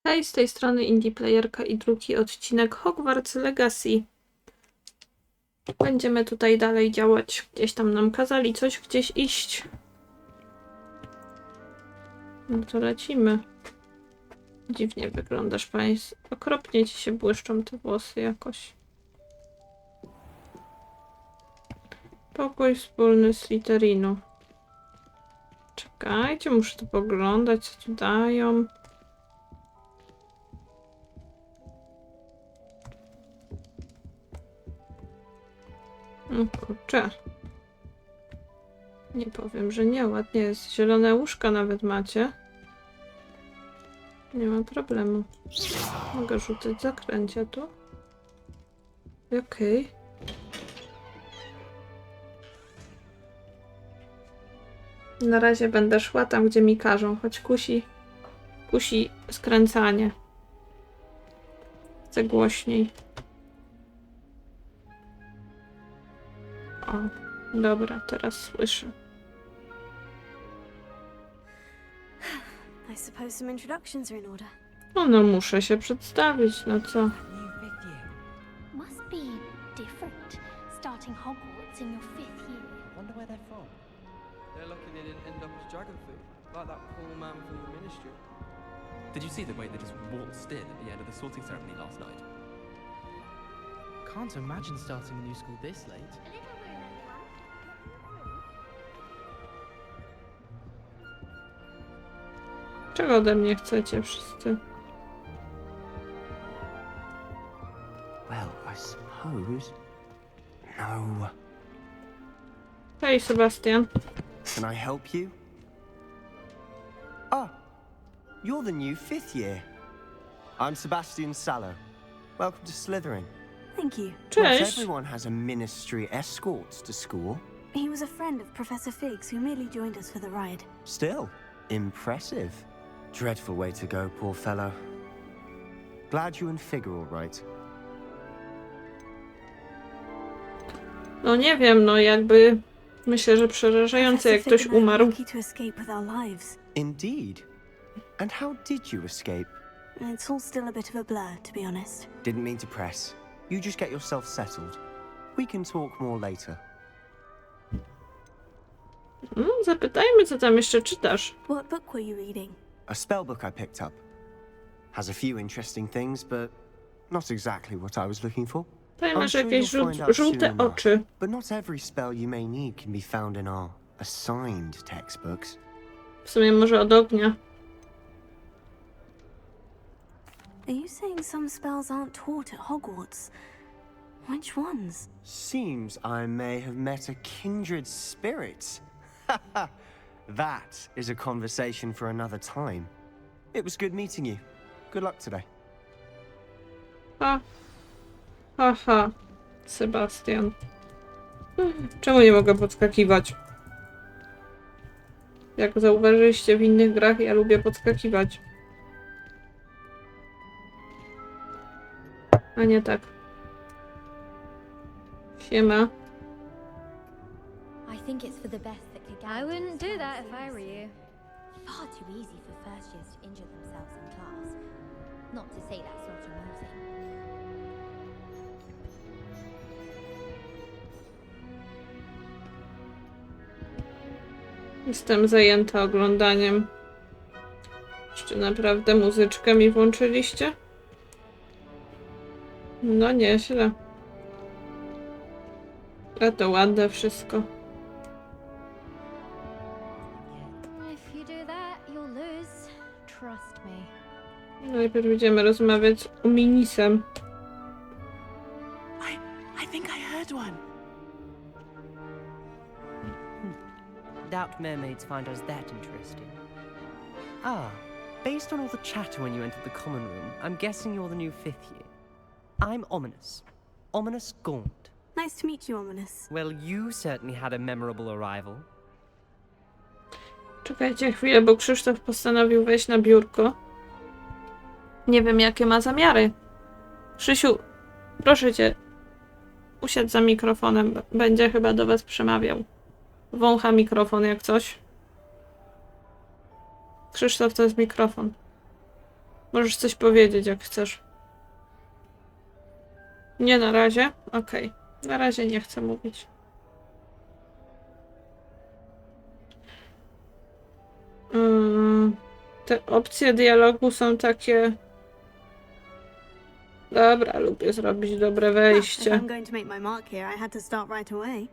Hej, z tej strony Indie Playerka i drugi odcinek Hogwarts Legacy. Będziemy tutaj dalej działać. Gdzieś tam nam kazali coś gdzieś iść. No to lecimy. Dziwnie wyglądasz, państwo. Okropnie ci się błyszczą te włosy jakoś. Pokój wspólny Slytherinu. Czekajcie, muszę to poglądać, co tu dają. No kurczę. Nie powiem, że nie. Ładnie jest. Zielone łóżka nawet macie. Nie ma problemu. Mogę rzucać zakręcia tu. Okej. Na razie będę szła tam, gdzie mi każą, choć kusi skręcanie. Chcę głośniej. O, dobra, teraz słyszę. I suppose some introductions are in order. No, muszę się przedstawić, no co? Must be different, starting Hogwarts in your 5th year. Wonder where they're from. They're lucky they didn't end up as dragon food, like that poor man from the ministry. Did you see the way they just waltzed in at the end of the sorting ceremony last night? Can't imagine starting a new school this late. Czego ode mnie chcecie wszyscy? Well, I suppose... No. Hej, Sebastian. Can I help you? Ah, you're the new 5th year. I'm Sebastian Sallow. Welcome to Slytherin. Thank you. Not Cześć. everyone has a ministry escort to school. He was a friend of Professor Fig's who merely joined us for the ride. Still, impressive. Dreadful way to go, poor fellow. Glad you and Fig are all right. No nie wiem, no jakby... Myślę, że przerażające, jak ktoś umarł. Lucky to escape with our lives. Indeed. And how did you escape? It's all still a bit of a blur, to be honest. Didn't mean to press. You just get yourself settled. We can talk more later. Zapytajmy, co tam jeszcze czytasz. What book were you reading? A spellbook I picked up. Has a few interesting things, but not exactly what I was looking for. Tutaj I'm masz sure jakieś you'll find out żółte soon enough. oczy. But not every spell you may need can be found in our assigned textbooks. W sumie może od ognia. Are you saying some spells aren't taught at Hogwarts? Which ones? Seems I may have met a kindred spirit. That is a conversation for another time. It was good meeting you. Good luck today. Haha, Sebastian. Czemu nie mogę podskakiwać? Jak zauważyliście w innych grach, ja lubię podskakiwać. A nie tak. Siema. I think it's for the best that could get. I wouldn't do that if I were you. Far too easy for first years to injure themselves in class. Not to say that's not amusing. Jestem zajęta oglądaniem. Czy naprawdę muzyczkę mi włączyliście? No nieźle. A to ładne wszystko. If you do that, you'll lose. Trust me. Najpierw będziemy rozmawiać o minisem. I think I heard one. Doubt mermaids find us that interesting. Ah, based on all the chatter when you entered the common room, I'm guessing you're the new 5th year. I'm Ominous. Ominous Gaunt. Nice to meet you, Ominous. Well, you certainly had a memorable arrival. Czekajcie chwilę, bo Krzysztof postanowił wejść na biurko. Nie wiem, jakie ma zamiary. Krzysiu, proszę cię, usiadł za mikrofonem. Będzie chyba do was przemawiał. Wącha mikrofon jak coś. Krzysztof, to jest mikrofon. Możesz coś powiedzieć, jak chcesz. Nie na razie? Okej. Na razie nie chcę mówić. Te opcje dialogu są takie... Dobra, lubię zrobić dobre If wejście. I'm going to make my mark here, I had to start right away.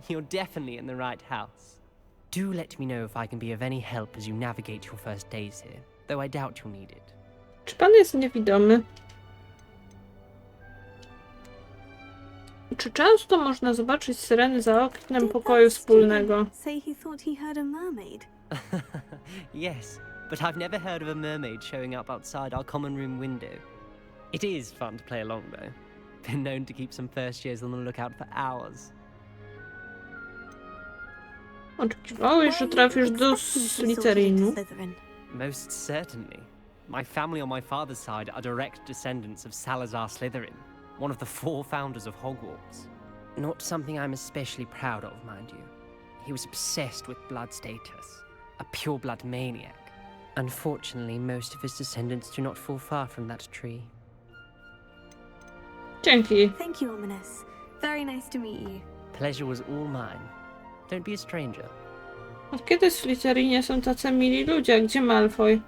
You're definitely in the right house. Do let me know if I can be of any help as you navigate your first days here, though I doubt you'll need it. Czy pan jest niewidomy? Czy często można zobaczyć syreny za oknem Did pokoju that student wspólnego? say he thought he heard a mermaid? Yes, but I've never heard of a mermaid showing up outside our common room window. It is fun to play along, though. Been known to keep some first years on the lookout for hours. Oczekiwałeś, że trafisz do Slytherinu? Most certainly. My family on my father's side are direct descendants of Salazar Slytherin, one of the 4 founders of Hogwarts. Not something I'm especially proud of, mind you. He was obsessed with blood status, a pure-blood maniac. Unfortunately, most of his descendants do not fall far from that tree. Dzięki. Thank you, Ominous. Very nice to meet you. Pleasure was all mine. Don't be a stranger. Od kiedy w Slytherinie są tacy mili ludzie? Gdzie Malfoy?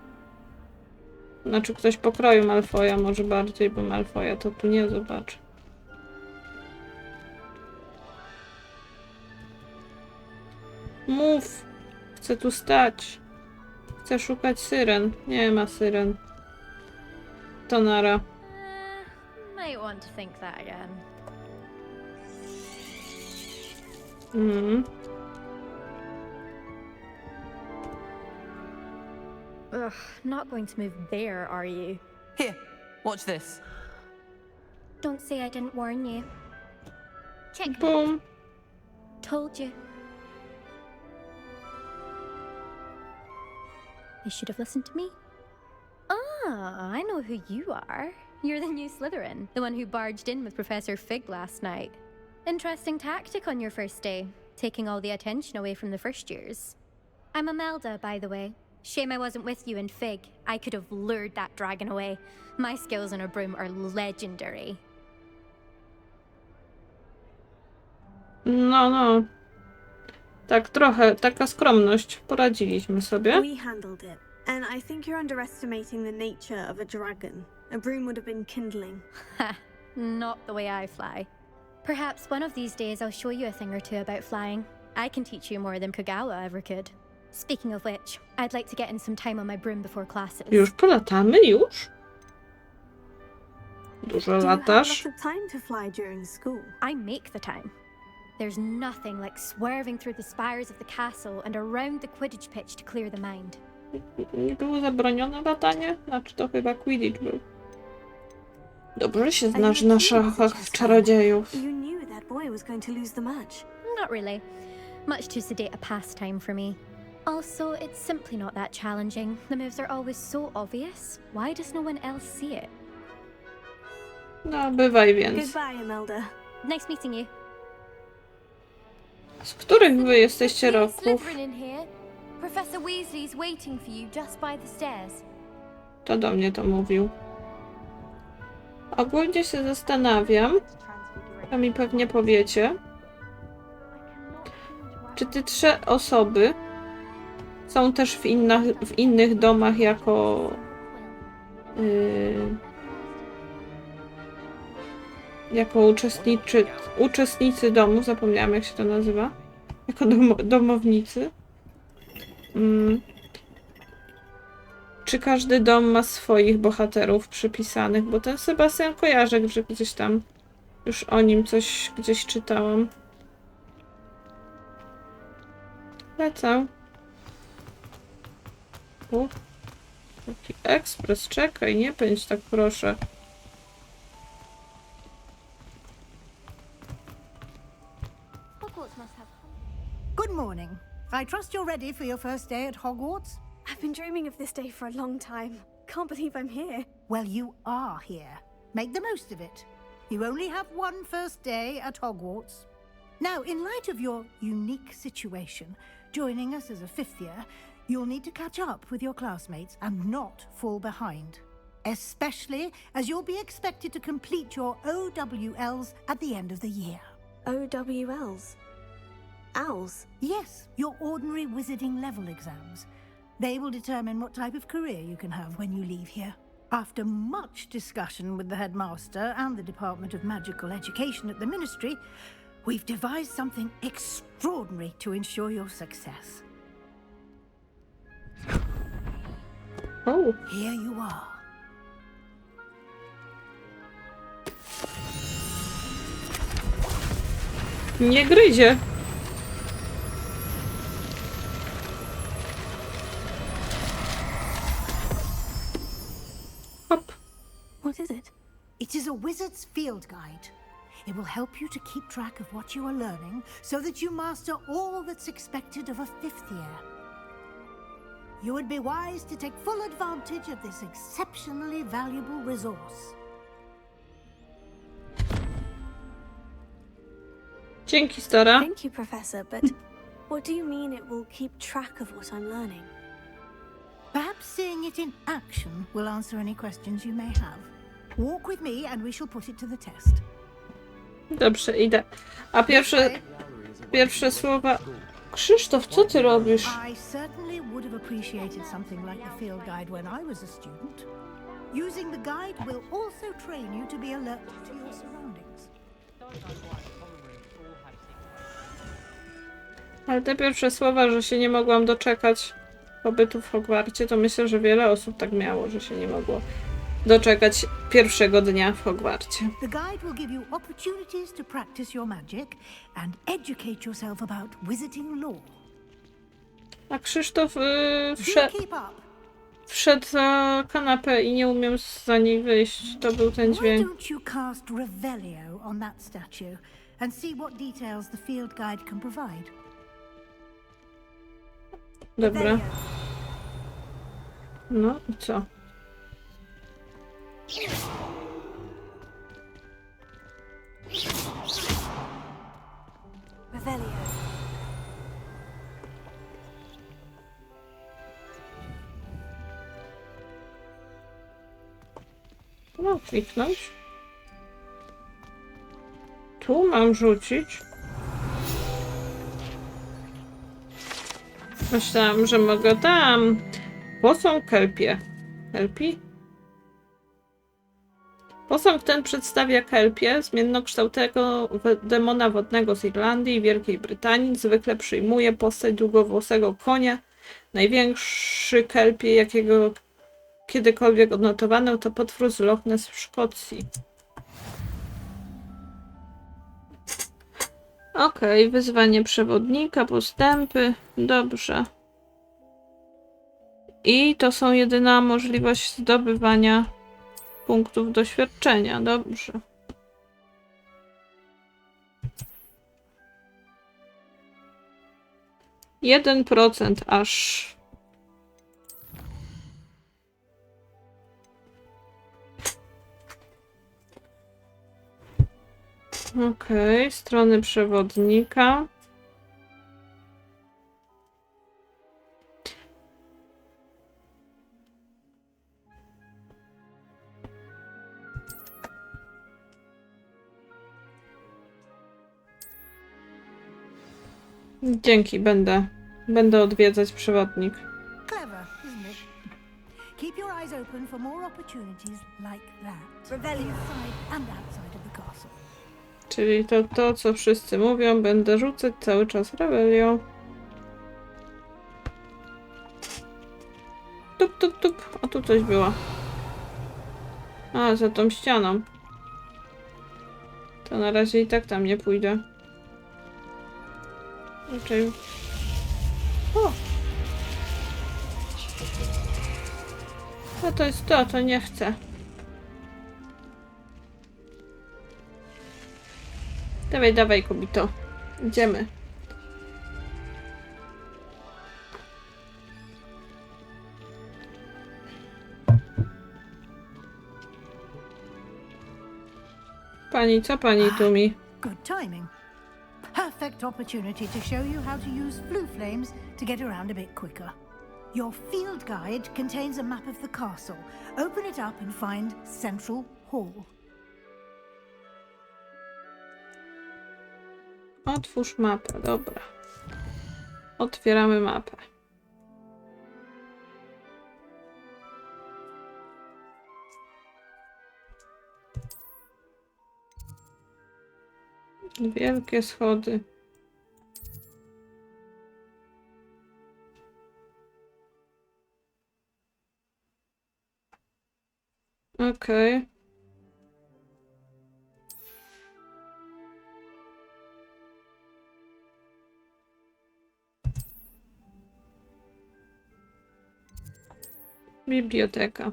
Znaczy ktoś pokroju Malfoya może bardziej, bo Malfoya to tu nie zobaczy. Mów! Chcę tu stać. Chcę szukać syren. Nie ma syren. To nara. Might want to think that again. Ugh, not going to move there, are you? Here, watch this. Don't say I didn't warn you. Check. Bum. Told you. You should have listened to me. Ah, I know who you are. You're the new Slytherin, the one who barged in with Professor Fig last night. Interesting tactic on your first day, taking all the attention away from the first years. I'm Imelda, by the way. Shame I wasn't with you in Fig. I could have lured that dragon away. My skills on a broom are legendary. No. Tak trochę, taka skromność. Poradziliśmy sobie. We handled it, and I think you're underestimating the nature of a dragon. A broom would have been kindling. Ha, not the way I fly. Perhaps one of these days I'll show you a thing or two about flying. I can teach you more than Kogawa ever could. Speaking of which, I'd like to get in some time on my broom before classes. Już polatamy? Już? Dużo Do you have latasz? lots of time to fly during school? I make the time. There's nothing like swerving through the spires of the castle and around the Quidditch pitch to clear the mind. Nie było zabronione latanie? Znaczy to chyba Quidditch był. Dobrze się znasz na szachach czarodziejów. You knew that boy was going to lose the match. Not really. Much too sedate a pastime for me. Also, it's simply not that challenging. The moves are always so obvious. Why does no one else see it? No, bywaj więc. Goodbye, Imelda. Nice meeting you. Z których wy jesteście roków? Slytherin in here. Professor Weasley's waiting for you just by the stairs. To do mnie to mówił. Ogólnie się zastanawiam, a mi pewnie powiecie, czy te 3 osoby są też w innych domach jako uczestnicy domu, zapomniałam jak się to nazywa, jako domownicy. Czy każdy dom ma swoich bohaterów przypisanych, bo ten Sebastian kojarzę, że gdzieś tam już o nim coś gdzieś czytałam. Lecę. O, taki ekspres, czekaj, nie pędź tak proszę. Hogwarts must have. Good morning. I trust you're ready for your first day at Hogwarts? I've been dreaming of this day for a long time. Can't believe I'm here. Well, you are here. Make the most of it. You only have one first day at Hogwarts. Now, in light of your unique situation, joining us as a 5th year, You'll need to catch up with your classmates and not fall behind. Especially as you'll be expected to complete your OWLs at the end of the year. OWLs? Owls? Yes, your ordinary wizarding level exams. They will determine what type of career you can have when you leave here. After much discussion with the headmaster and the Department of Magical Education at the Ministry, we've devised something extraordinary to ensure your success. O, Here you are. nie gryzie. Hop. What is it? It is a wizard's field guide. It will help you to keep track of what you are learning so that you master all that's expected of a 5th year. You would be wise to take full advantage of this exceptionally valuable resource. Dzięki, stara. Thank you, Professor, but what do you mean it will keep track of what I'm learning? Perhaps seeing it in action will answer any questions you may have. Walk with me and we shall put it to the test. Dobrze, idę. A pierwsze słowa... Krzysztof, co ty robisz? I certainly would have appreciated something like the field guide when I was a student. Using the guide will also train you to be alert to your surroundings. Ale te pierwsze słowa, że się nie mogłam doczekać pobytu w Hogwarcie, to myślę, że wiele osób tak miało, że się nie mogło doczekać pierwszego dnia w Hogwarcie. The guide will give you opportunities to practice your magic and educate yourself about wizarding lore. A Krzysztof Do keep up. wszedł za kanapę i nie umiem za niej wyjść. To był ten Why dźwięk. don't you cast Revelio on that statue and see what details the field guide can provide? Dobra. No i co? Revelio. No, kliknąć. Tu mam rzucić. Myślałam, że mogę tam. Posąg kelpie. Kelpi? Posąg ten przedstawia kelpię, zmiennokształtego demona wodnego z Irlandii i Wielkiej Brytanii. Zwykle przyjmuje postać długowłosego konia. Największy kelpie, jakiego kiedykolwiek odnotowano, to potwór z Loch Ness w Szkocji. Okej, wyzwanie przewodnika, postępy. Dobrze. I to są jedyna możliwość zdobywania punktów doświadczenia. Dobrze. Jeden procent aż. Okej, strony przewodnika. Dzięki, będę odwiedzać przewodnik. Clever, isn't it? Keep your eyes open for more opportunities like that. Revelio. Inside and outside of the castle. Czyli to, co wszyscy mówią, będę rzucać cały czas Rewelią. Tup, tup, tup. O, tu coś było. A, za tą ścianą. To na razie i tak tam nie pójdę. Raczej... O! No to jest to nie chcę. Dawaj, dawaj, kobito. Idziemy. Pani, co pani tu mi? Good timing. Perfect opportunity to show you how to use blue flames to get around a bit quicker. Your field guide contains a map of the castle. Open it up and find Central Hall. Otwórz mapę, dobra. Otwieramy mapę. Wielkie schody. Okej. Biblioteka.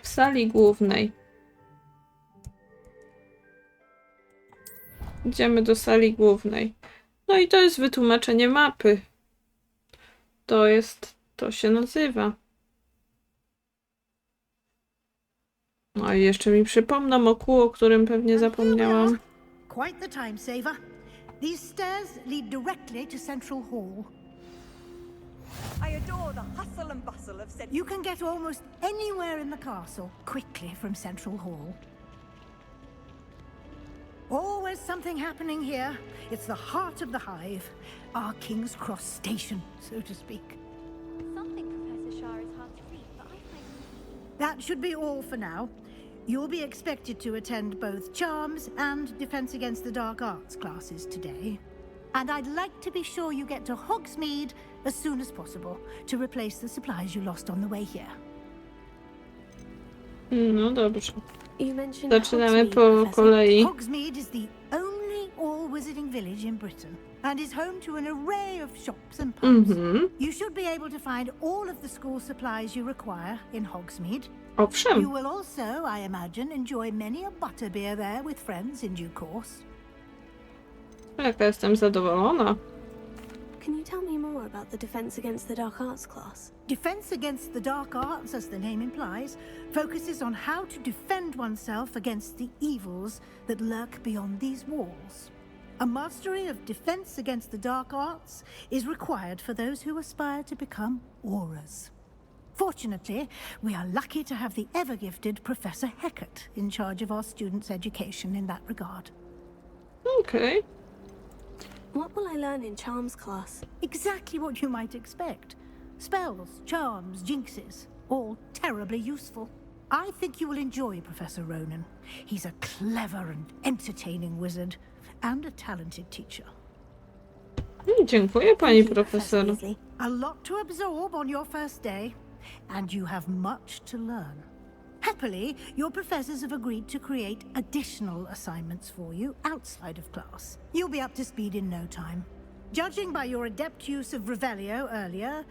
W sali głównej. Idziemy do sali głównej. No i to jest wytłumaczenie mapy. To się nazywa. No i jeszcze mi przypomną o kół, o którym pewnie zapomniałam. Quite the time saver. These stairs lead directly to Central Hall. I adore the hustle and bustle of Central. You can get almost anywhere in the castle quickly from Central Hall. Always something happening here. It's the heart of the hive. Our King's Cross station, so to speak. Something, Professor Shah, is hard to read, but I find... That should be all for now. You'll be expected to attend both Charms and Defense Against the Dark Arts classes today. And I'd like to be sure you get to Hogsmeade as soon as possible to replace the supplies you lost on the way here. No dobrze. You mentioned Zaczynamy Hogsmeade, po Professor. kolei. Hogsmeade is the only all-wizarding village in Britain and is home to an array of shops and pubs. You should be able to find all of the school supplies you require in Hogsmeade. You Owszem. will also, I imagine, enjoy many a butterbeer there with friends in due course. Jaka jestem zadowolona. Can you tell me more about the Defense Against the Dark Arts class? Defense Against the Dark Arts, as the name implies, focuses on how to defend oneself against the evils that lurk beyond these walls. A mastery of Defense Against the Dark Arts is required for those who aspire to become auras. Fortunately, we are lucky to have the ever-gifted Professor Hecat in charge of our students' education in that regard. Okej. What will I learn in Charms class? Exactly what you might expect. Spells, charms, jinxes, all terribly useful. I think you will enjoy Professor Ronan. He's a clever and entertaining wizard, and a talented teacher. Dziękuję, pani Thank you, Professor profesor. Weasley. A lot to absorb on your first day, and you have much to learn. Happily, your professors have agreed to create additional assignments for you outside of class. You'll be up to speed in no time. Judging by your adept use of Revelio earlier,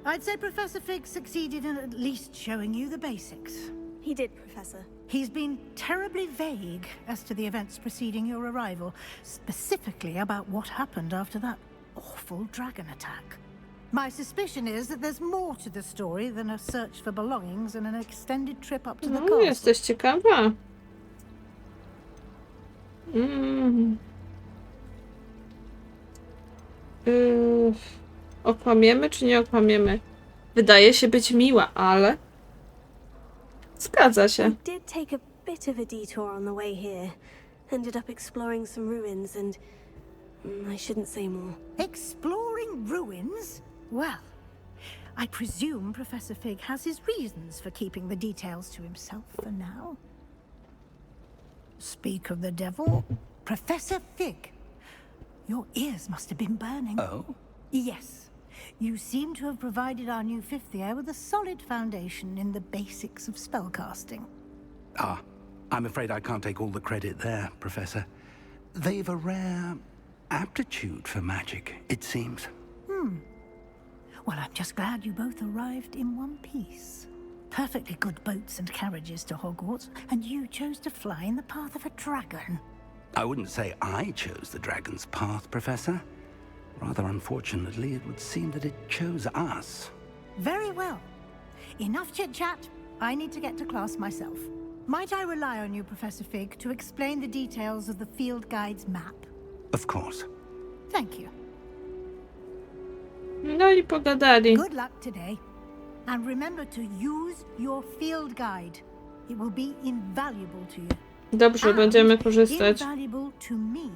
I'd say Professor Fig succeeded in at least showing you the basics. He did, Professor. He's been terribly vague as to the events preceding your arrival, specifically about what happened after that awful dragon attack. My suspicion is that there's more to the story than a search for belongings and an extended trip up to the No, castle. jesteś ciekawa. Okłamiemy czy nie okłamiemy? Wydaje się być miła, ale... Zgadza się. We did take a bit of a detour on the way here. Ended up exploring some ruins and... I shouldn't say more. Exploring ruins? Well, I presume Professor Fig has his reasons for keeping the details to himself for now. Speak of the devil, Professor Fig. Your ears must have been burning. Oh? Yes. You seem to have provided our new fifth year with a solid foundation in the basics of spellcasting. Ah, I'm afraid I can't take all the credit there, Professor. They've a rare aptitude for magic, it seems. Well, I'm just glad you both arrived in one piece. Perfectly good boats and carriages to Hogwarts, and you chose to fly in the path of a dragon. I wouldn't say I chose the dragon's path, Professor. Rather unfortunately, it would seem that it chose us. Very well. Enough chit-chat. I need to get to class myself. Might I rely on you, Professor Fig, to explain the details of the field guide's map? Of course. Thank you. No i pogadali. Good luck today. And remember to use your field guide. It will be invaluable to you. Dobrze, będziemy korzystać. Invaluable to me,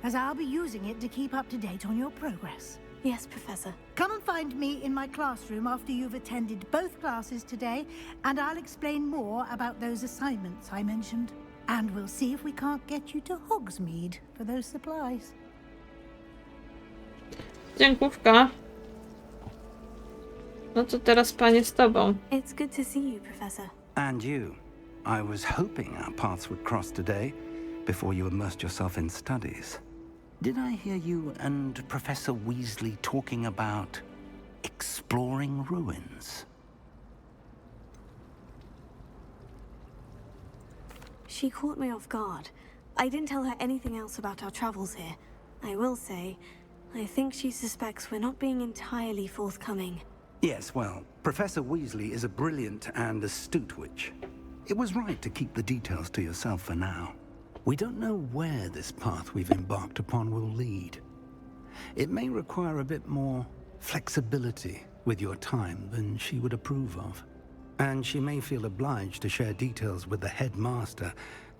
as I'll be using it to keep up to date on your progress. Yes, Professor. Come and find me in my classroom after you've attended both classes today, and I'll explain more about those assignments I mentioned. And we'll see if we can't get you to Hogsmeade for those supplies. Dziękówka. No to teraz panie z tobą. It's good to see you, Professor. And you. I was hoping our paths would cross today, before you immersed yourself in studies. Did I hear you and Professor Weasley talking about exploring ruins? She caught me off guard. I didn't tell her anything else about our travels here. I will say, I think she suspects we're not being entirely forthcoming. Yes, well, Professor Weasley is a brilliant and astute witch. It was right to keep the details to yourself for now. We don't know where this path we've embarked upon will lead. It may require a bit more flexibility with your time than she would approve of. And she may feel obliged to share details with the headmaster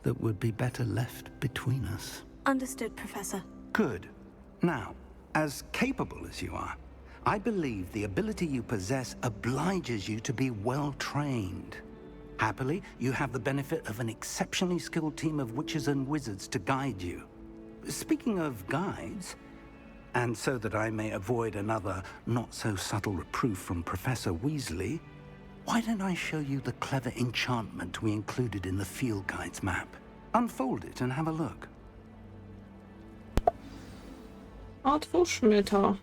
that would be better left between us. Understood, Professor. Good. Now, as capable as you are, I believe the ability you possess obliges you to be well trained. Happily, you have the benefit of an exceptionally skilled team of witches and wizards to guide you. Speaking of guides, and so that I may avoid another not-so-subtle reproof from Professor Weasley, why don't I show you the clever enchantment we included in the field guide's map? Unfold it and have a look. Otwórzmy to.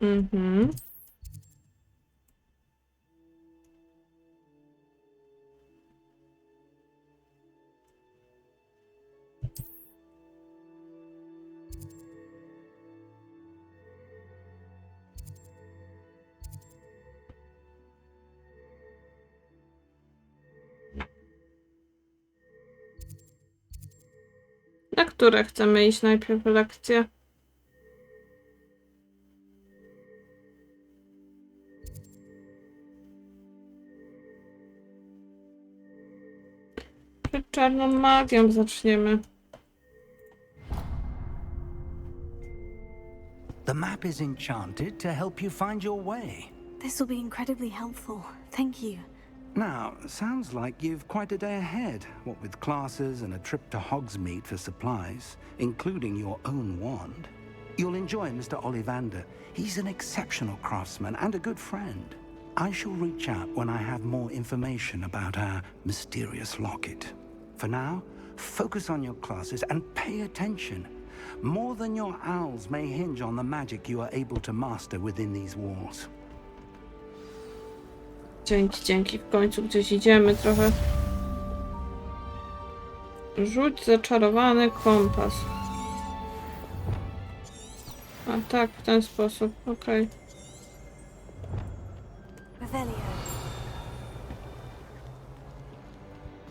Mhm. Na które chcemy iść najpierw lekcje? Przed czarną magią zaczniemy. The map is enchanted to help you find your way. This will be incredibly helpful. Thank you. Now, sounds like you've quite a day ahead, what with classes and a trip to Hogsmeade for supplies, including your own wand. You'll enjoy Mr. Ollivander. He's an exceptional craftsman and a good friend. I shall reach out when I have more information about our mysterious locket. For now, focus on your classes and pay attention. More than your owls may hinge on the magic you are able to master within these walls. Dzięki, w końcu gdzieś idziemy trochę. Rzuć zaczarowany kompas. A tak, w ten sposób, okej.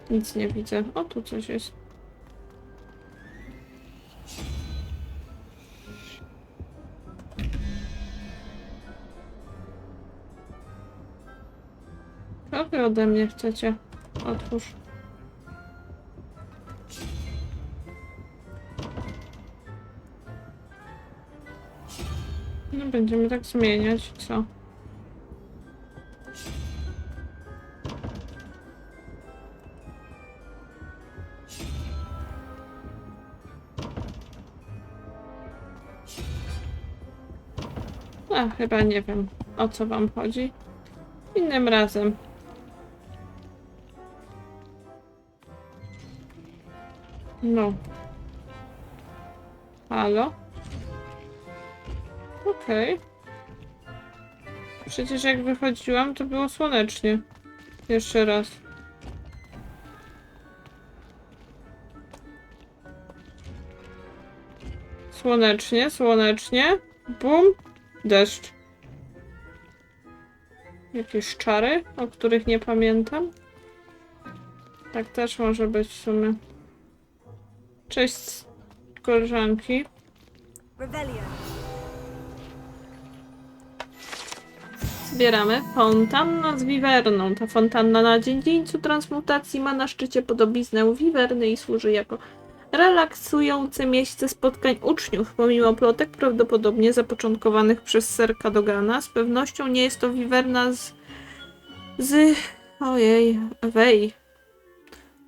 Nic nie widzę. O, tu coś jest. Co wy ode mnie chcecie? Otwórz. No będziemy tak zmieniać, co? A, chyba nie wiem, o co wam chodzi. Innym razem. No. Halo? Okej. Przecież jak wychodziłam, to było słonecznie. Jeszcze raz. Słonecznie, słonecznie. Bum. Deszcz. Jakieś czary, o których nie pamiętam. Tak też może być w sumie. Cześć, koleżanki. Revelio. Zbieramy fontanna z wiwerną. Ta fontanna na dziedzińcu transmutacji ma na szczycie podobiznę wiwerny i służy jako relaksujące miejsce spotkań uczniów. Pomimo plotek prawdopodobnie zapoczątkowanych przez Sir Cadogana, z pewnością nie jest to wiwerna wej,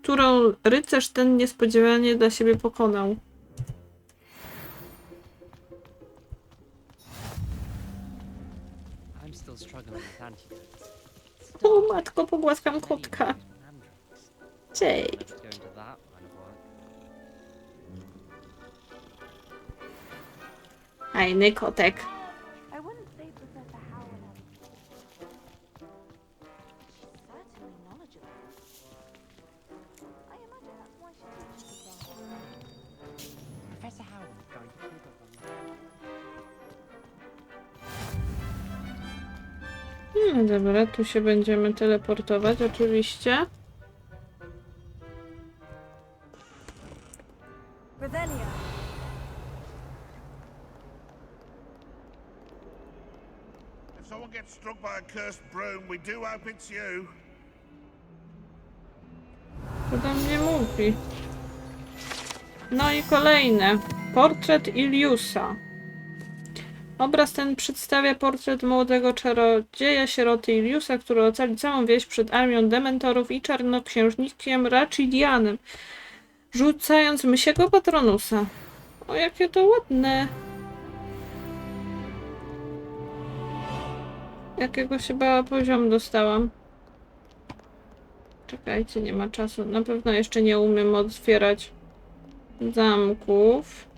którą rycerz ten niespodziewanie dla siebie pokonał. O matko, pogłaskam kotka. Cześć. Fajny kotek. Dobra, tu się będziemy teleportować oczywiście. Revelio. If someone gets struck by a cursed broom, we do hope it's you. Co do mnie mówi? No i kolejne. Portret Iliusa. Obraz ten przedstawia portret młodego czarodzieja, sieroty Iliusa, który ocali całą wieś przed armią dementorów i czarnoksiężnikiem Rachidianem, rzucając mysiego patronusa. O, jakie to ładne! Jakiego się bała poziom dostałam. Czekajcie, nie ma czasu. Na pewno jeszcze nie umiem otwierać zamków.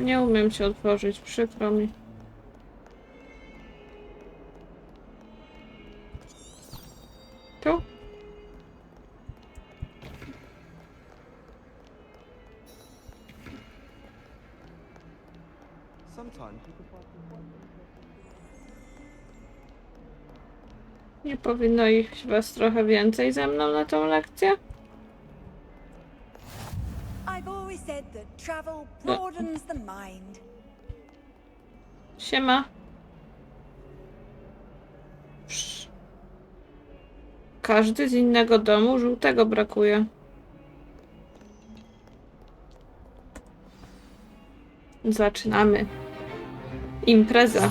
Nie umiem się otworzyć, przykro mi. Tu? Nie powinno ich was trochę więcej ze mną na tą lekcję? Siema. Każdy z innego domu, żółtego brakuje. Zaczynamy. Impreza.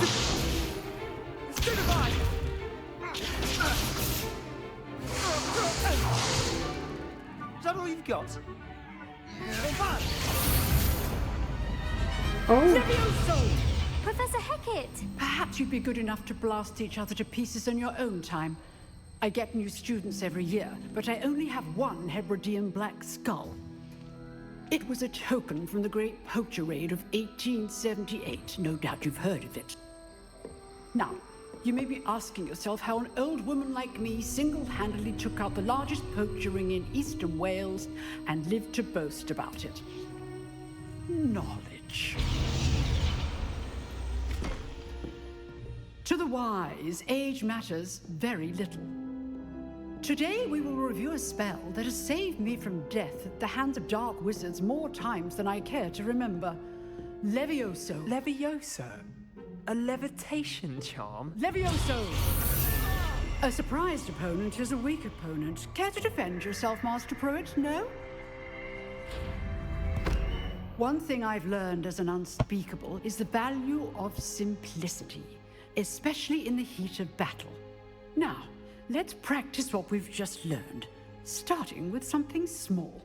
Oh. Professor Hecat! Perhaps you'd be good enough to blast each other to pieces in your own time. I get new students every year, but I only have one Hebridean black skull. It was a token from the Great Poacher Raid of 1878. No doubt you've heard of it. Now, you may be asking yourself how an old woman like me single-handedly took out the largest poacher ring in eastern Wales and lived to boast about it. Knowledge. To the wise, age matters very little. Today we will review a spell that has saved me from death at the hands of dark wizards more times than I care to remember. Levioso. Levioso? A levitation charm? Levioso! A surprised opponent is a weak opponent. Care to defend yourself, Master Pruitt? No? One thing I've learned as an unspeakable is the value of simplicity, especially in the heat of battle. Now, let's practice what we've just learned, starting with something small.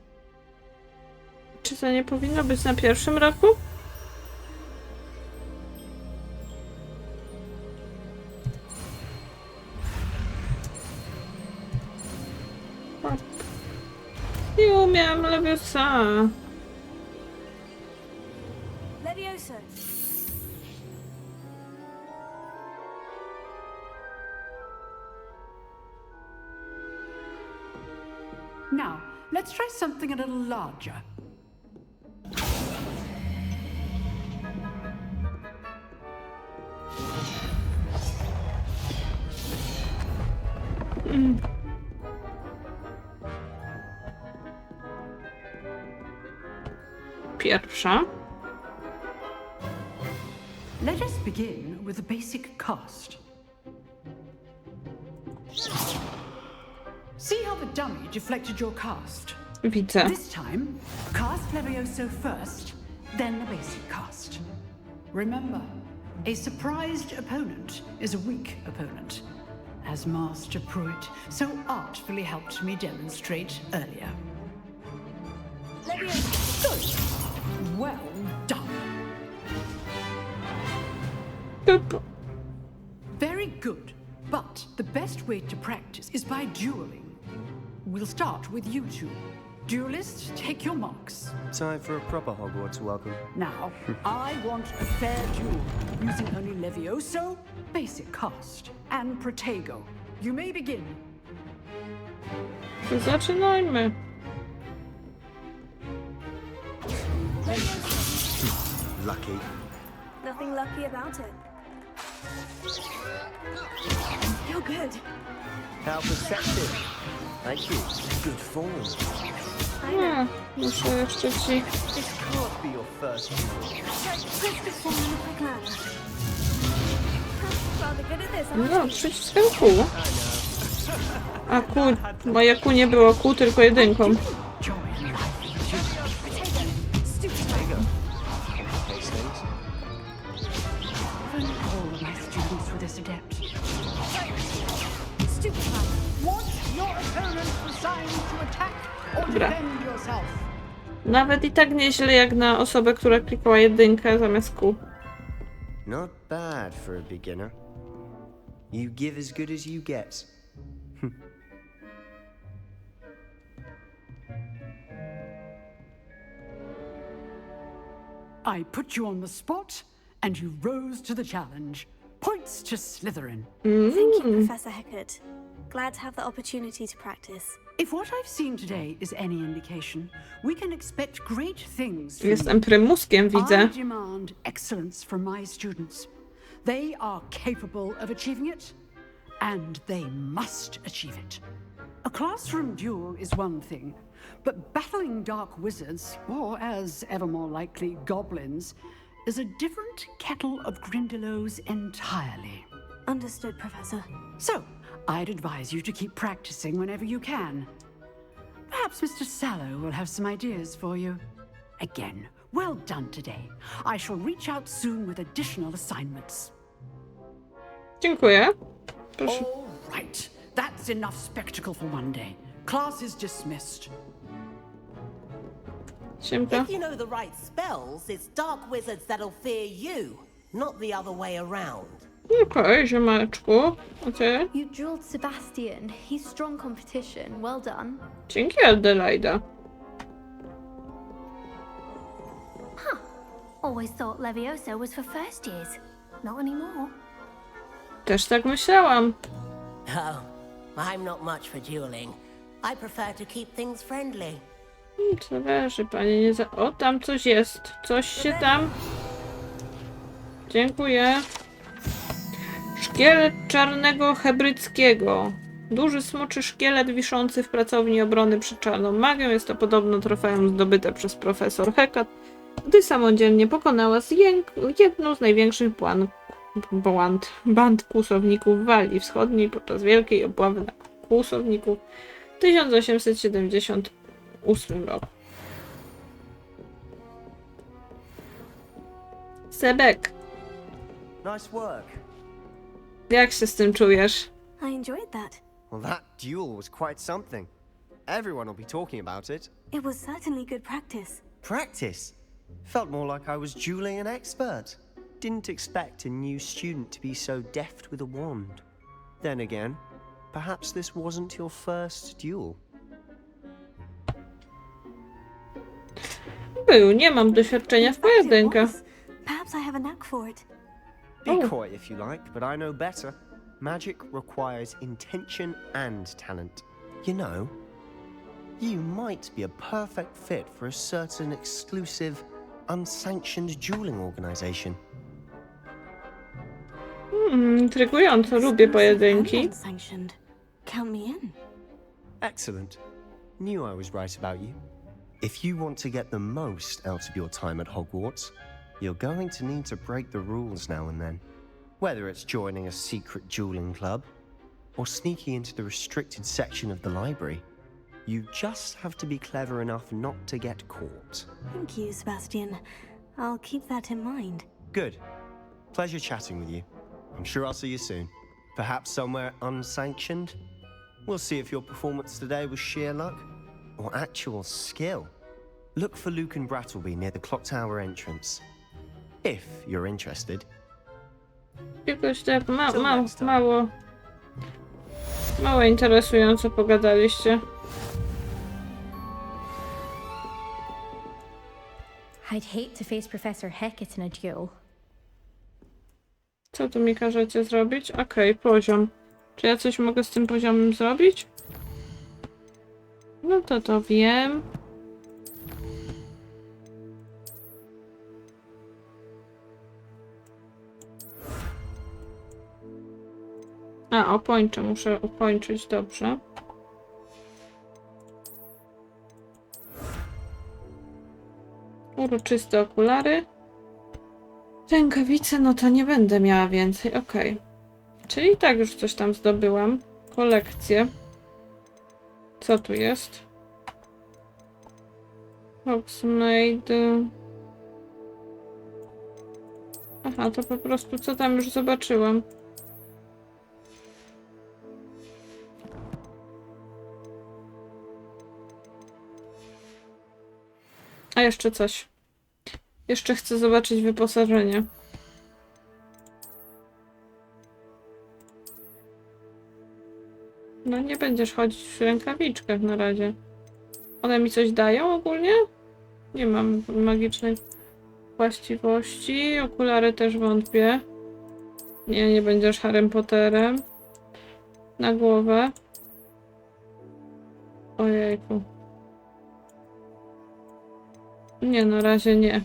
Czy to nie powinno być na pierwszym roku? Nie umiem Leviosa. Levioso. Now, let's try something a little larger. Pierwsza. Let us begin with the basic cast. See how the dummy deflected your cast? Widzę. This time, cast Levioso first, then the basic cast. Remember, a surprised opponent is a weak opponent, as Master Pruitt so artfully helped me demonstrate earlier. Good. Well done. Boop. Very good. But the best way to practice is by dueling. We'll start with you two. Duelists, take your marks. Time for a proper Hogwarts welcome. Now, I want a fair duel, using only Levioso, basic cast, and Protego. You may begin. To zaczynajmy. Lucky. Nothing lucky about it. You're good. How perceptive. Thank you. Good form. Nie, muszę jeszcze ci... This can't be your first duel. No, przyciskiem kół. A kół... Moje kół nie było kół, tylko jedynką. Dobra. Nawet i tak nieźle jak na osobę, która klikała jedynkę zamiast kół. Not bad for a beginner. You give as good as you get. I put you on the spot, and you rose to the challenge. Points to Slytherin. Thank you, Professor Hecat. Glad to have the opportunity to practice. If what I've seen today is any indication, we can expect great things from Jestem prymuskiem, widzę. I demand excellence from my students. They are capable of achieving it, and they must achieve it. A classroom duel is one thing, but battling dark wizards, or as ever more likely, goblins, is a different kettle of Grindylows entirely. Understood, Professor. So, I'd advise you to keep practicing whenever you can. Perhaps Mr. Sallow will have some ideas for you. Again, well done today. I shall reach out soon with additional assignments. Dziękuję. Proszę. All right. That's enough spectacle for one day. Class is dismissed. Siemka. If you know the right spells, it's dark wizards that'll fear you, not the other way around. Okej, ziomeczku. Okej. You drilled Sebastian. He's strong competition. Well done. Dzięki, Adelaida. Huh. Always thought Levioso was for first years. Not anymore. Też tak myślałam. Oh, I'm not much for dueling. I prefer to keep things friendly. Zależy, panie nie za... O, tam coś jest. Coś się tam... Dziękuję. Szkielet czarnego hebryckiego. Duży smoczy szkielet wiszący w pracowni obrony przed czarną magią. Jest to podobno trofeum zdobyte przez profesor Hecat, gdy samodzielnie pokonała jedną z największych band kłusowników w Walii Wschodniej podczas wielkiej obławy na kłusowników w 1878 roku. Sebek, Nice work. jak się z tym czujesz? I enjoyed that. Well, that duel was quite something. Everyone will be talking about it. It was certainly good practice. Practice? Felt more like I was dueling an expert. Didn't expect a new student to be so deft with a wand. Then again, perhaps this wasn't your first duel. Nie mam doświadczenia w pojedynkach. Perhaps I have a knack for it. Be coy if you like, but I know better. Magic requires intention and talent. You know, you might be a perfect fit for a certain exclusive, unsanctioned dueling organization. Intrygująco, lubię pojedynki. Unsanctioned. count me in. Excellent. Knew I was right about you. If you want to get the most out of your time at Hogwarts, you're going to need to break the rules now and then. Whether it's joining a secret dueling club, or sneaking into the restricted section of the library, you just have to be clever enough not to get caught. Thank you, Sebastian. I'll keep that in mind. Good. Pleasure chatting with you. I'm sure I'll see you soon. Perhaps somewhere unsanctioned? We'll see if your performance today was sheer luck or actual skill. Look for Luke and Brattleby near the clock tower entrance. If you're interested. Jakoś tak mało interesująco pogadaliście. I'd hate to face Professor Hecat in a duel. Co tu mi każecie zrobić? Okej, poziom. Czy ja coś mogę z tym poziomem zrobić? No to wiem. A, opończę. Muszę opończyć, dobrze. Uroczyste okulary. Rękawice, no to nie będę miała więcej, okej. Czyli tak już coś tam zdobyłam. Kolekcję. Co tu jest? Hogsmeade. Aha, to po prostu co tam już zobaczyłam. A jeszcze coś. Jeszcze chcę zobaczyć wyposażenie. No nie będziesz chodzić w rękawiczkach na razie. One mi coś dają ogólnie? Nie mam magicznych właściwości. Okulary też wątpię. Nie będziesz Harrym Potterem. Na głowę. Ojejku. Nie, na razie nie.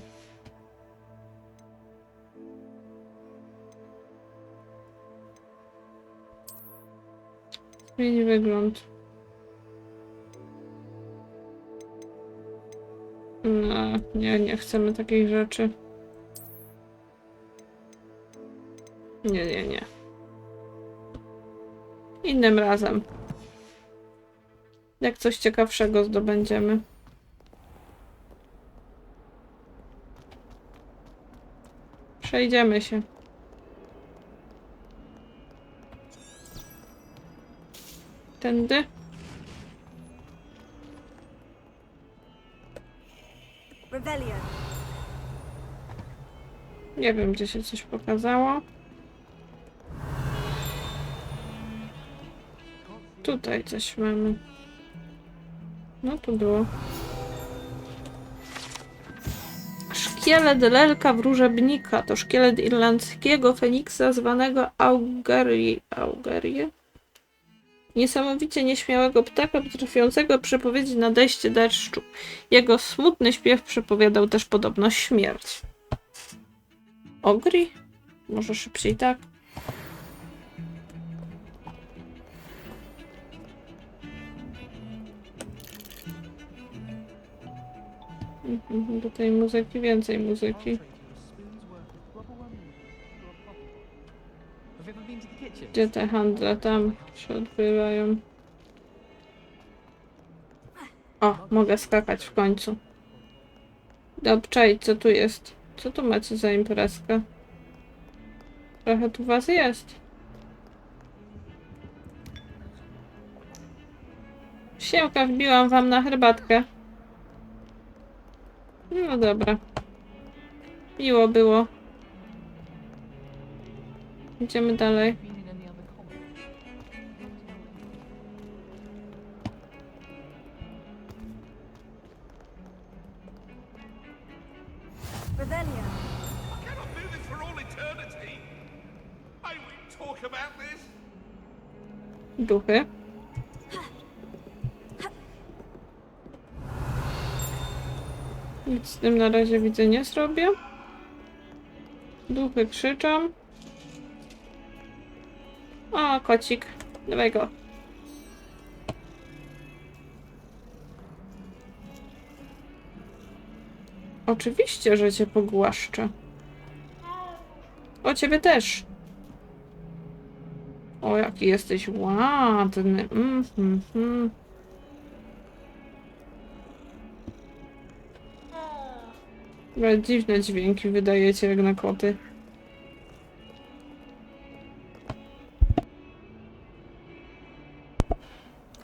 Zmieni wygląd. No, nie chcemy takich rzeczy. Nie. Innym razem. Jak coś ciekawszego zdobędziemy. Przejdziemy się. Tędy. Rebellion. Nie wiem, gdzie się coś pokazało. Tutaj coś mamy. No tu było. Szkielet lelka wróżebnika to szkielet irlandzkiego feniksa zwanego Augerie. Niesamowicie nieśmiałego ptaka potrafiącego przepowiedzieć nadejście deszczu. Jego smutny śpiew przepowiadał też podobno śmierć. Ogri? Może szybciej tak? Do tej muzyki więcej muzyki. Gdzie te handle tam się odbywają? O, mogę skakać w końcu. Dobrze, co tu jest? Co tu macie za imprezkę? Trochę tu was jest. Siemka, wbiłam wam na herbatkę. No dobra. Miło było. Idziemy dalej. Rebellion. I cannot do this for all eternity. May we talk about this? Duchy. Nic z tym na razie widzę nie zrobię. Duchy krzyczą. O, kocik. Dawaj go. Oczywiście, że cię pogłaszczę. O, ciebie też. O, jaki jesteś ładny. Ale dziwne dźwięki wydajecie jak na koty.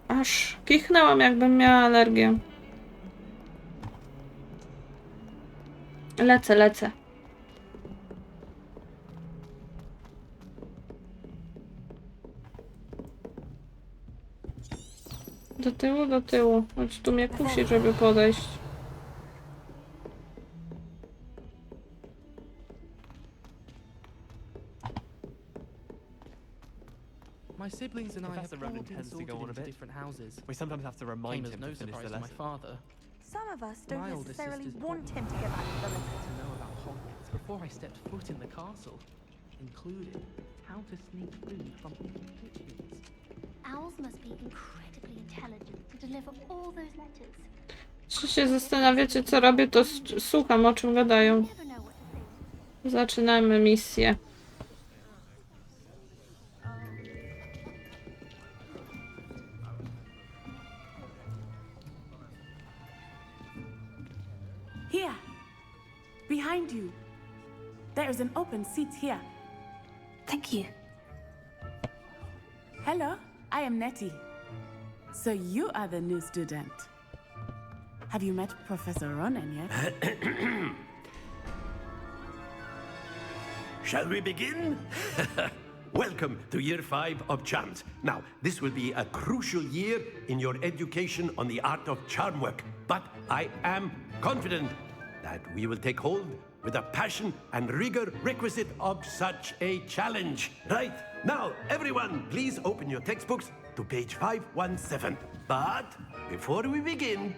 Aż kichnęłam, jakbym miała alergię. Lecę. Do tyłu. Chodź, tu mnie kusi, żeby podejść. My siblings and I have Professor all Rowan been tends to go sorted on a into bit. different houses. We sometimes have to remind Came as him no to finish surprise the to my lesson. father. Some of us don't My oldest necessarily sister's want born him to get back to the lesson. to know about Hogwarts before I stepped foot in the castle, including how to sneak food from hidden kitchens. Owls must be incredibly intelligent to deliver all those letters. Jeśli się zastanawiacie, co robię, to słucham, o czym gadają. Zaczynamy misję. Here, behind you. There is an open seat here. Thank you. Hello, I am Nettie. So you are the new student. Have you met Professor Ronan yet? Shall we begin? Welcome to Year 5 of Charms. Now, this will be a crucial year in your education on the art of charm work, but I am confident that we will take hold with the passion and rigor requisite of such a challenge. Right, now, everyone, please open your textbooks to page 517. But before we begin,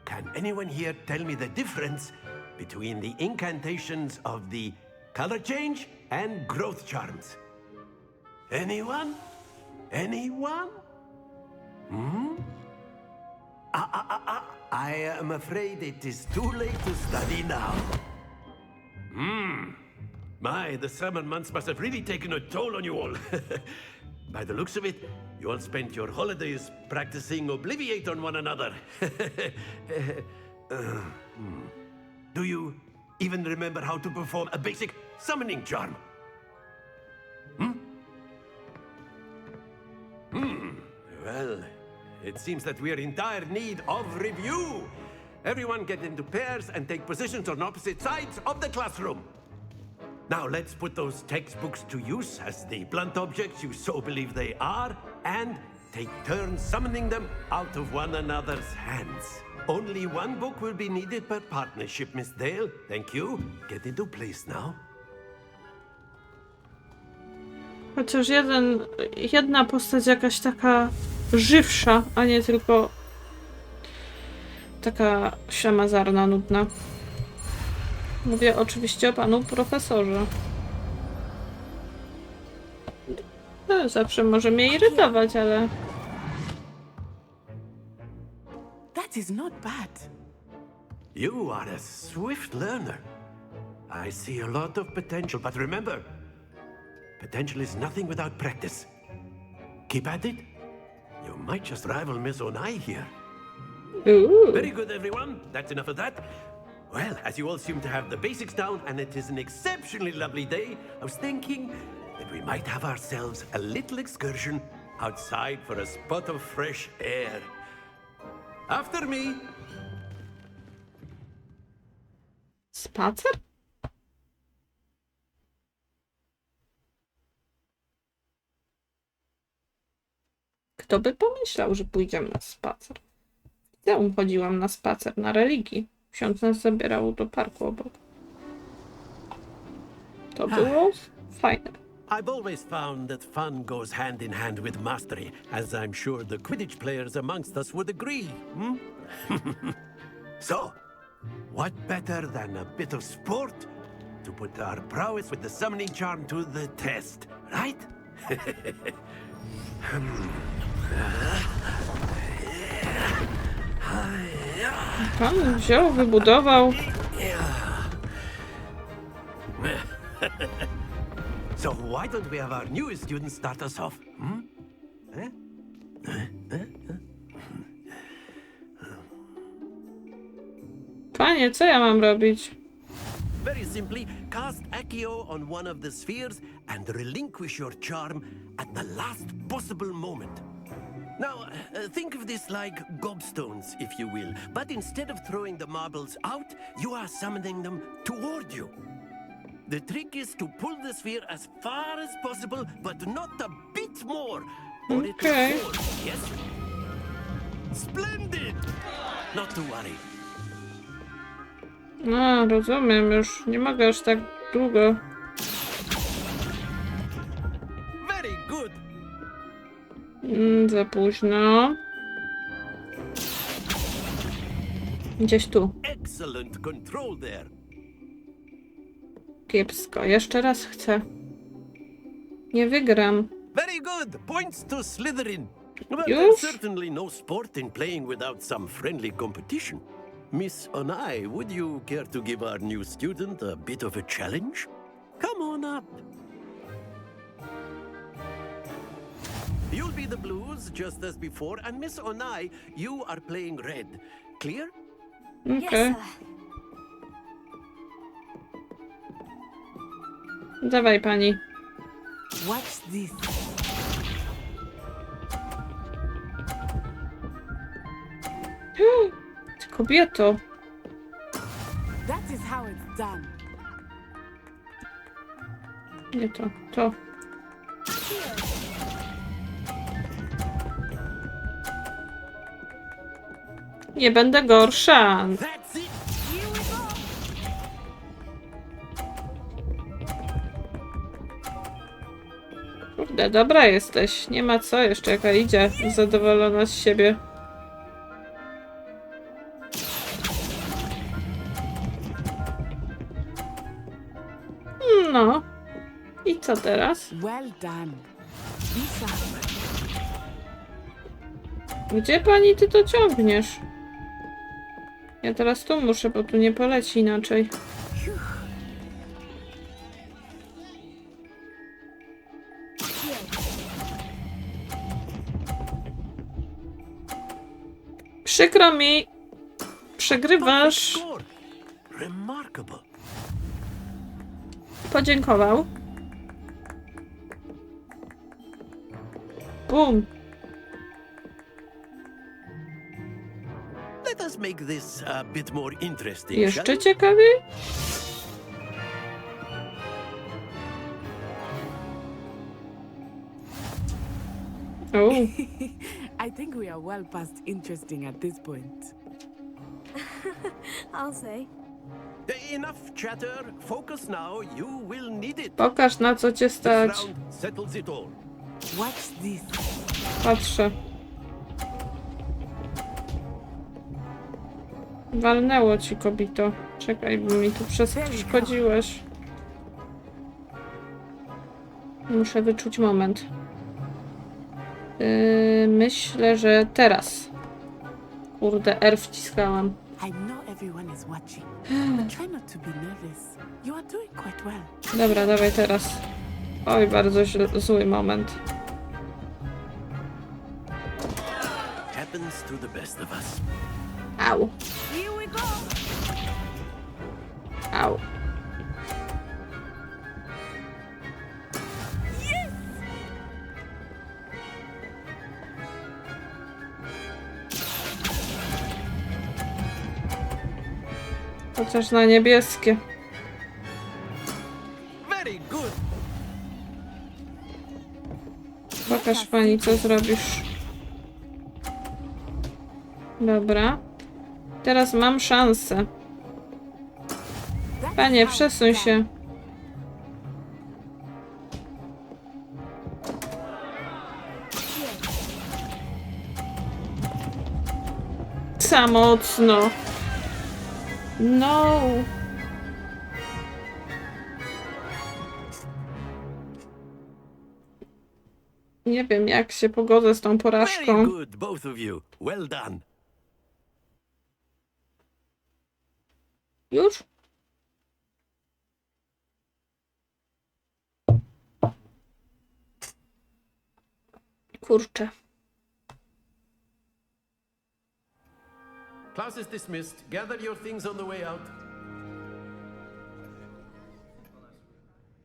can anyone here tell me the difference between the incantations of the color change and growth charms? Anyone? Anyone? I am afraid it is too late to study now. My, the summer months must have really taken a toll on you all. By the looks of it, you all spent your holidays practicing Obliviate on one another. Do you even remember how to perform a basic summoning charm? Well, it seems that we are in dire need of review. Everyone get into pairs and take positions on opposite sides of the classroom. Now let's put those textbooks to use as the blunt objects you so believe they are, and take turns summoning them out of one another's hands. Only one book will be needed per partnership, Miss Dale. Thank you. Get into place now. Chociaż jedna postać jakaś taka żywsza, a nie tylko taka ślamazarna, nudna. Mówię oczywiście o panu profesorze. No, zawsze może mnie irytować, ale... That is not bad. You are a swift learner. I see a lot of potential, but remember, potential is nothing without practice. Keep at it. You might just rival Miss Onai here. Ooh. Very good, everyone. That's enough of that. Well, as you all seem to have the basics down, and it is an exceptionally lovely day, I was thinking that we might have ourselves a little excursion outside for a spot of fresh air. After me. Spacer? Kto by pomyślał, że pójdziemy na spacer? Ja chodziłam na spacer na religii. Ksiądz nas zabierał do parku obok. To było fajne. I've always found that fun goes hand in hand with mastery, as I'm sure the Quidditch players amongst us would agree. So, what better than a bit of sport to put our prowess with the summoning charm to the test, right? Pan wziął, wybudował So why don't we have our newest student start us off? Panie, co ja mam robić? Very simply, cast Accio on one of the spheres and relinquish your charm at the last possible moment. Now, think of this like gobstones, if you will, but instead of throwing the marbles out, you are summoning them toward you. The trick is to pull the sphere as far as possible, but not a bit more, or it will fall, yes? Splendid! Not to worry. No, rozumiem już. Nie mogę aż tak długo. Very good. Za późno. Gdzieś tu. Excellent control there. Kiepsko. Jeszcze raz chcę. Nie wygram. Very good. Points to Slytherin. Well, Już? there's certainly no sport in playing without some friendly competition. Miss Onai, would you care to give our new student a bit of a challenge? Come on up. You'll be the blues, just as before, and Miss Onai, you are playing red. Clear? Okay. Dawaj, pani. Watch this. Ty kobieto. That is how it's done. Nie to. To. Nie będę gorsza. Kurde, dobra jesteś. Nie ma co, jeszcze jaka idzie. Zadowolona z siebie. No. I co teraz? Well done. Gdzie pani ty to ciągniesz? Ja teraz tu muszę, bo tu nie poleci inaczej. Przykro mi. Przegrywasz. Remarkable. Podziękował. Bum. Let us make this a bit more interesting. Jeszcze ciekawiej? Oh. I think we are well past interesting at this point. I'll say. Enough chatter. Focus now. You will need it. Pokaż, na co cię stać. This round settles it all. Watch this. Patrzę. Walnęło ci, kobito. Czekaj, bo mi tu przeszkodziłeś. Muszę wyczuć moment. Myślę, że teraz. Kurde, R wciskałam. I know everyone is watching. But try not to be nervous. You are doing quite well. Dobra, dawaj teraz. Oj, bardzo zły moment. Happens to the best of us. Au. Here we go. Au. Chociaż na niebieskie. Very good. Pokaż pani, co zrobisz. Dobra. Teraz mam szansę. Panie, przesuń się. Za mocno. No. Nie wiem, jak się pogodzę z tą porażką. Very good, both of you. Well done. Już? Kurczę. Class is dismissed. Gather your things on the way out.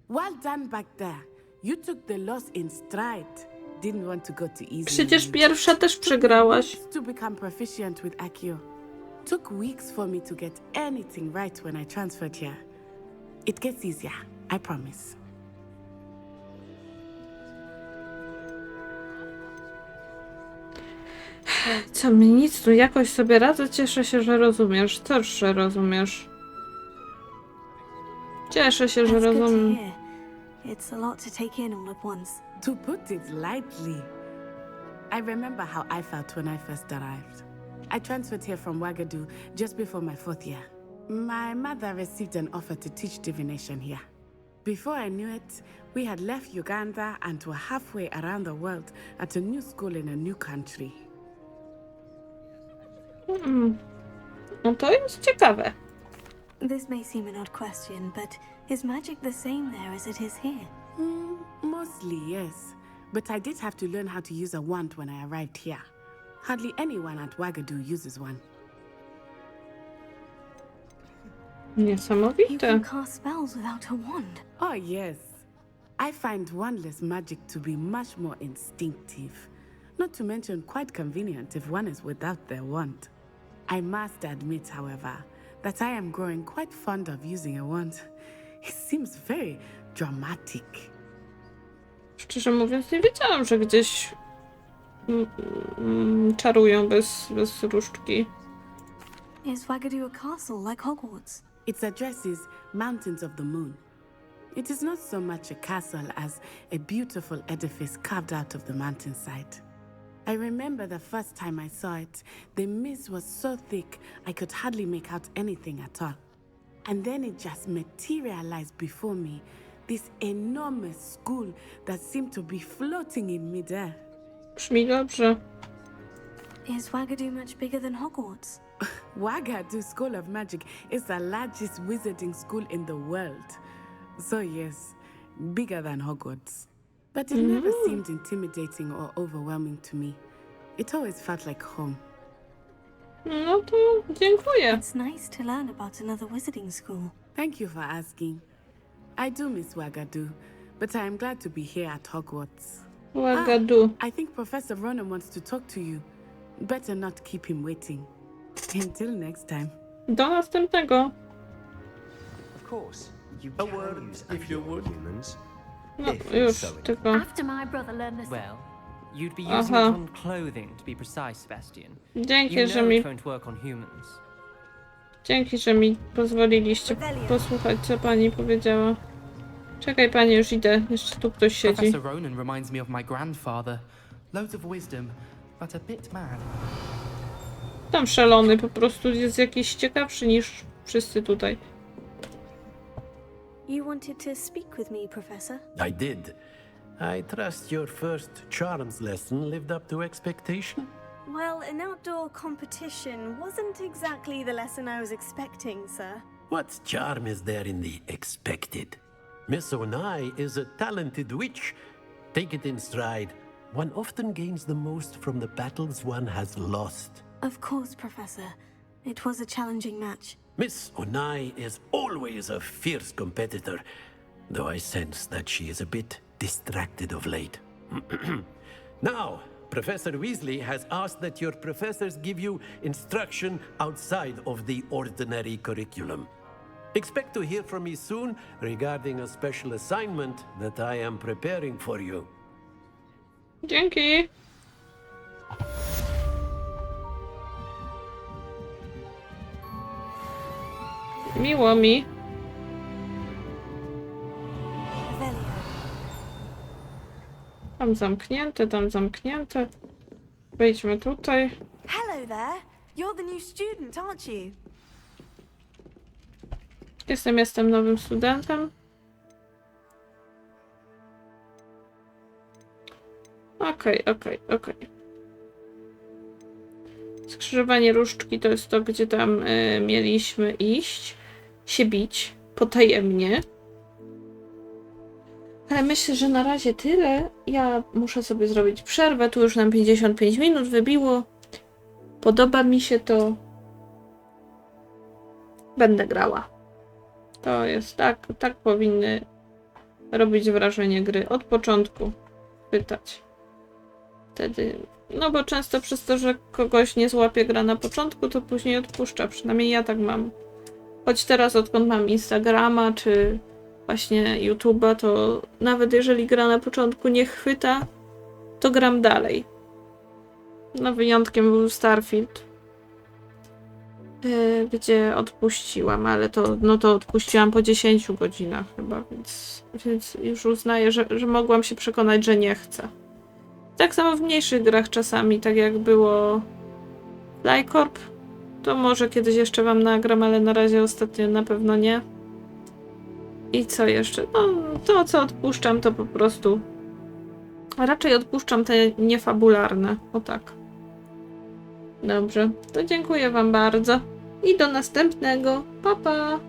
Well done back there. You took the loss in stride. Didn't want to go too easy. Przecież pierwsza też przegrałaś. To become proficient with Accio. Took weeks for me to get anything right when I transferred here. It gets easier, I promise. Co mi nic, tu jakoś sobie radzę. Cieszę się, że rozumiesz. Też, że rozumiesz. Cieszę się, że rozumiem. It's a lot to take in all at once. To put it lightly, I remember how I felt when I first arrived. I transferred here from Wagadu just before my 4th year. My mother received an offer to teach divination here. Before I knew it, we had left Uganda and were halfway around the world at a new school in a new country. No to jest ciekawe. This may seem an odd question, but is magic the same there as it is here? Mostly, yes. But I did have to learn how to use a wand when I arrived here. Hardly anyone at Wagadu uses one. Niesamowite. You can cast spells without a wand. Oh, yes. I find wandless magic to be much more instinctive. Not to mention quite convenient if one is without their wand. I must admit, however, that I am growing quite fond of using a wand. It seems very dramatic. Szczerze mówiąc, nie wiedziałam, że gdzieś czarują bez różdżki. Is Wagadu a castle like Hogwarts? Its address is Mountains of the Moon. It is not so much a castle as a beautiful edifice carved out of the mountainside. I remember the first time I saw it, the mist was so thick I could hardly make out anything at all. And then it just materialized before me, this enormous school that seemed to be floating in midair. Brzmi dobrze. Is Wagadu much bigger than Hogwarts? Wagadu School of Magic is the largest wizarding school in the world. So yes, bigger than Hogwarts. But it never seemed intimidating or overwhelming to me. It always felt like home. No to dziękuję. It's nice to learn about another wizarding school. Thank you for asking. I do miss Wagadu, but I am glad to be here at Hogwarts. Wagadu. I think Professor Ronan wants to talk to you. Better not keep him waiting. Until next time. Do następnego. Of course, you A can word, use if you would. humans. No już, tylko... After my brother learned this. Well, you'd be using Aha. it on clothing, to be precise, Sebastian. Dzięki, You że know mi... it won't work on humans. Dzięki, że mi pozwoliliście posłuchać, co pani powiedziała. Czekaj, pani, już idę. Jeszcze tu ktoś siedzi. Professor Ronan reminds me of my grandfather. Loads of wisdom, but a bit mad. Tam szalony, po prostu jest jakiś ciekawszy niż wszyscy tutaj. You wanted to speak with me, Professor? I did. I trust your first charms lesson lived up to expectation? Well, an outdoor competition wasn't exactly the lesson I was expecting, sir. What charm is there in the expected? Miss Onai is a talented witch. Take it in stride. One often gains the most from the battles one has lost. Of course, Professor. It was a challenging match. Miss Onai is always a fierce competitor, though I sense that she is a bit distracted of late. Now, Professor Weasley has asked that your professors give you instruction outside of the ordinary curriculum. Expect to hear from me soon regarding a special assignment that I am preparing for you. Dzięki. Miło mi. Tam zamknięte, tam zamknięte. Wejdźmy tutaj. Hello there. You're the new student, aren't you? Jestem nowym studentem. Okej. Skrzyżowanie różdżki to jest to, gdzie tam mieliśmy iść. się bić potajemnie. Ale myślę, że na razie tyle. Ja muszę sobie zrobić przerwę. Tu już nam 55 minut wybiło. Podoba mi się to. Będę grała. To jest tak powinny robić wrażenie gry. Od początku pytać. Wtedy, no bo często przez to, że kogoś nie złapie gra na początku, to później odpuszcza. Przynajmniej ja tak mam. Choć teraz, odkąd mam Instagrama, czy właśnie YouTube'a, to nawet jeżeli gra na początku nie chwyta, to gram dalej. No wyjątkiem był Starfield, gdzie odpuściłam, ale to odpuściłam po 10 godzinach chyba, więc już uznaję, że mogłam się przekonać, że nie chcę. Tak samo w mniejszych grach czasami, tak jak było Flycorp, to może kiedyś jeszcze wam nagram, ale na razie ostatnio na pewno nie. I co jeszcze? No, to co odpuszczam, to po prostu raczej odpuszczam te niefabularne. O tak. Dobrze, to dziękuję wam bardzo i do następnego. Pa, pa!